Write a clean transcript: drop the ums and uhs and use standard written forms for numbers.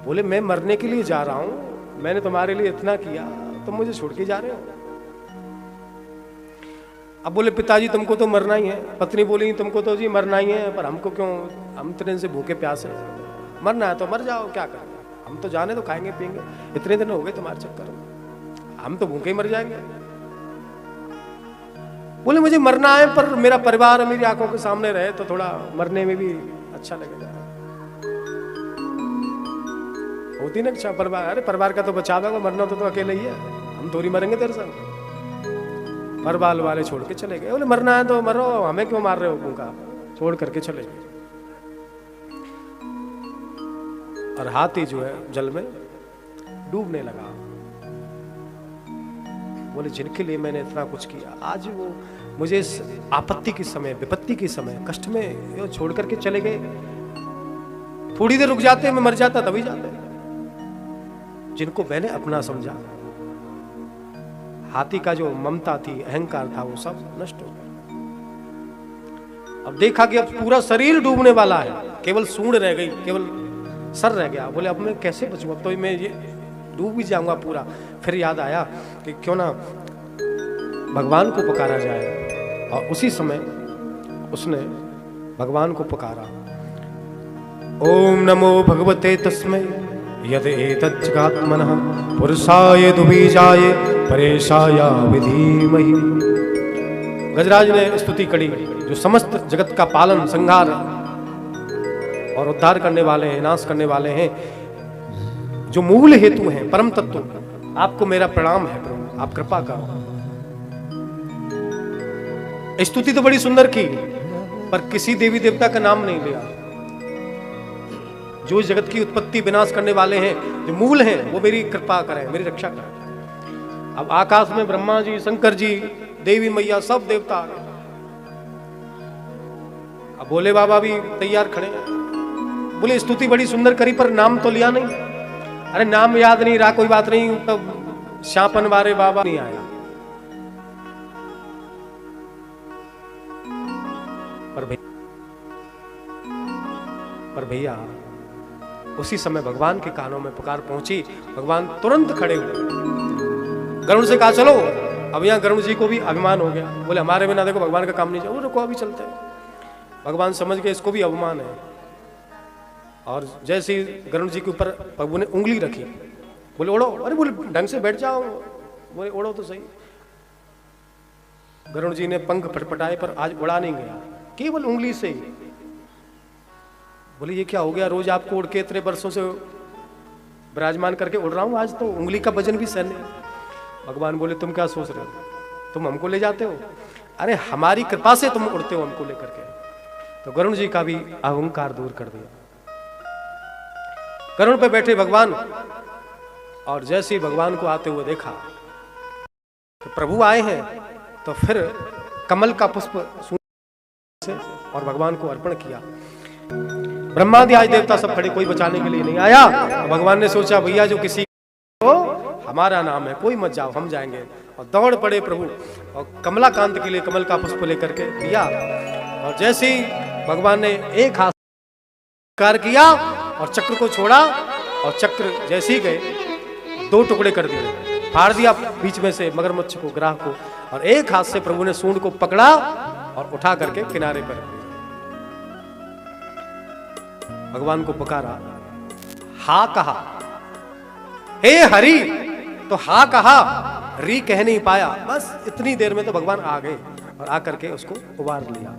बोले मैं मरने के लिए जा रहा हूं, मैंने तुम्हारे लिए इतना किया, तुम मुझे छोड़ के जा रहे हो। अब बोले पिताजी तुमको तो मरना ही है। पत्नी बोली तुमको तो जी मरना ही है, पर हमको क्यों, हम इतने दिन से भूखे प्यासे, मरना है तो मर जाओ, क्या करें, हम तो जाने तो खाएंगे पिएंगे, इतने दिन हो गए तुम्हारे चक्कर में, हम तो भूखे ही मर जाएंगे। बोले मुझे मरना है, पर मेरा परिवार मेरी आंखों के सामने रहे तो थोड़ा मरने में भी अच्छा लगेगा। होती ना अच्छा परिवार, अरे परिवार का तो बचावेगा, मरना तो अकेले ही है, हम थोड़ी मरेंगे तेरे साथ। परिवार वाले छोड़ के चले गए। बोले मरना है तो मरो, हमें क्यों मार रहे हो, भूखा, छोड़ करके चले गए। और हाथी जो है जल में डूबने लगा। बोले जिनके लिए मैंने इतना कुछ किया, आज वो मुझे इस आपत्ति के समय, विपत्ति के समय, कष्ट में छोड़ करके चले गए। थोड़ी देर रुक जाते, मैं मर जाता तभी जाते। जिनको मैंने अपना समझा, हाथी का जो ममता थी, अहंकार था, वो सब नष्ट हो गया। अब देखा कि अब पूरा शरीर डूबने वाला है, केवल सूंड रह गई, केवल सर रह गया। बोले अब मैं कैसे बचूं, अब तो मैं ये डूब भी जाऊंगा पूरा। फिर याद आया कि क्यों ना भगवान को पुकारा जाए, और उसी समय उसने भगवान को पुकारा। ओम नमो भगवते तस्मै यद एतत् जगात्मनः पुरुषाय दुबीजाय परेशाय विधीमहि। गजराज ने स्तुति करी, जो समस्त जगत का पालन, संहार और उद्धार करने वाले हैं, नाश करने वाले हैं, जो मूल हेतु हैं, परम तत्व, आपको मेरा प्रणाम है प्रभु, आप कृपा करो। स्तुति तो बड़ी सुंदर की, पर किसी देवी देवता का नाम नहीं लिया। जो जगत की उत्पत्ति विनाश करने वाले हैं, जो मूल हैं, वो मेरी कृपा करें, मेरी रक्षा करें। अब आकाश में ब्रह्मा जी, शंकर जी, देवी मैया, सब देवता आ गए। अब भोले बाबा भी तैयार खड़े हैं। बोले स्तुति बड़ी सुंदर करी, पर नाम तो लिया नहीं। अरे नाम याद नहीं रहा, कोई बात नहीं, तब शापन वारे बाबा नहीं आया। पर भैया उसी समय भगवान के कानों में पुकार पहुंची। भगवान तुरंत खड़े हुए, गरुड़ से कहा चलो। अब यहाँ गरुड़ जी को भी अभिमान हो गया। बोले हमारे बिना देखो भगवान का काम नहीं चला। रुको अभी चलते हैं। भगवान समझ गए इसको भी अभिमान है, और जैसे ही गरुड़ जी के ऊपर प्रभु ने उंगली रखी, बोले ओढ़ो। अरे बोले ढंग से बैठ जाओ। बोले ओढ़ो तो सही। गरुड़ जी ने पंख फटफटाए, पर आज उड़ा नहीं गया, केवल उंगली से ही। बोले ये क्या हो गया, रोज आपको उड़ के इतने वर्षों से विराजमान करके उड़ रहा हूं, आज तो उंगली का वजन भी सहन नहीं। भगवान बोले तुम क्या सोच रहे हो, तुम हमको ले जाते हो, अरे हमारी कृपा से तुम उड़ते हो हमको लेकर के। तो गरुड़ जी का भी अहंकार दूर कर दिया। गरुड़ पे बैठे भगवान, और जैसे ही भगवान को आते हुए देखा कि प्रभु आए हैं, तो फिर कमल का पुष्प से और भगवान को अर्पण किया। ब्रह्मादि आज देवता सब खड़े, कोई बचाने के लिए नहीं आया। तो भगवान ने सोचा भैया जो किसी को हमारा नाम है, कोई मत जाओ, हम जाएंगे। और दौड़ पड़े प्रभु, और कमलाकांत के लिए कमल का पुष्प लेकर के दिया। और जैसे ही भगवान ने एक हाथ कार किया और चक्र को छोड़ा, और चक्र जैसे ही गए, दो टुकड़े कर दिए, फाड़ दिया बीच में से मगरमच्छ को, ग्राह को। और एक हाथ से प्रभु ने सूंड को पकड़ा और उठा करके किनारे पर रख दिया। भगवान को पुकारा, हा कहा, हे हरि, तो हा कहा, री कह नहीं पाया। बस इतनी देर में तो भगवान आ गए और आकर के उसको उबार लिया।